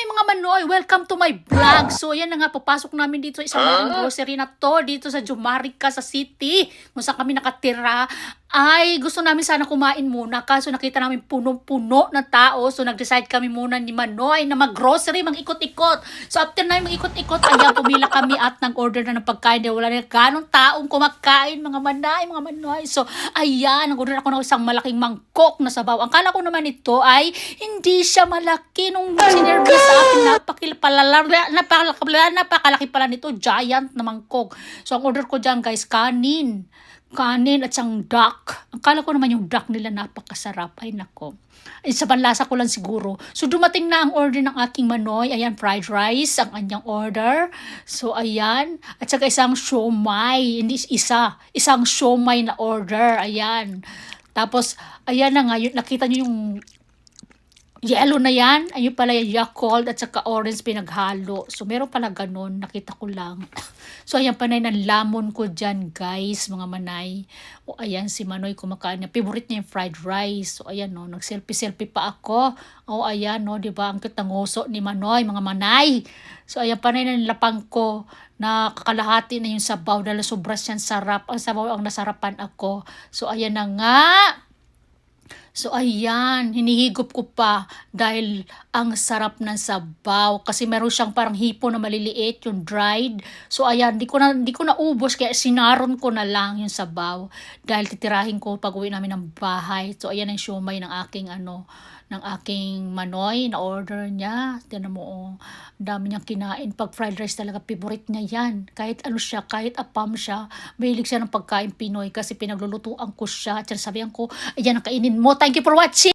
Manoy, mga Manoy, welcome to my vlog. So, ayan na nga, papasok namin dito sa isang malaking grocery na to, dito sa Jumarica, sa city, kung saan kami nakatira. Ay, gusto namin sana kumain muna, kaso nakita namin punong-puno na tao. So, nag-decide kami muna ni Manoy na mag-grocery, mag-ikot-ikot. So, after namin mag-ikot-ikot, ayan, pumila kami at nag-order na ng pagkain. Wala na ganong taong kumakain, mga Manay, mga Manoy. So, ayan, nag-order ako ng isang malaking mangkok na sabaw. Ang kala ko naman ito ay hindi siya malaki nung sinerve sa akin. Napakalaki pala nito, giant na mangkok. So, ang order ko dyan, guys, kanin at siyang duck. Ang kala ko naman yung duck nila napakasarap. Ay nako. Ay, sa panlasa ko lang siguro. So dumating na ang order ng aking Manoy. Ayan, fried rice ang kanyang order. So ayan. At saka isang siomay. Hindi isa. Isang siomay na order. Ayan. Tapos, ayan na nga. Nakita niyo yung yellow na yan, ayun pala yung Yakult at saka orange pinaghalo. So, meron pala ganun, nakita ko lang. So, ayan panay ng lamon ko dyan, guys, mga Manay. O, ayan, si Manoy kumakain niya. Favorite niya yung fried rice. So, ayan, no, nag-selfie-selfie pa ako. O, ayan, no, di ba, ang cute ng nguso ni Manoy, mga Manay. So, ayan, panay ng lapang ko na kakalahati na yung sabaw dahil sobras yan sarap. Ang sabaw ang nasarapan ako. So, ayan na nga. So, ayan, hinihigop ko pa dahil ang sarap ng sabaw. Kasi meron siyang parang hipo na maliliit, yung dried. So, ayan, di ko na ubos, kaya sinaron ko na lang yung sabaw. Dahil titirahin ko pag uwi namin ng bahay. So, ayan ang siomay ng aking Manoy na order niya. Tinan mo, oh, dami niyang kinain. Pag fried rice talaga, favorite niya yan. Kahit ano siya, kahit apam siya, mahilig siya ng pagkain Pinoy kasi pinaglulutuan ko siya. At sabihan ko, ayan, ang kainin mo. Thank you for watching!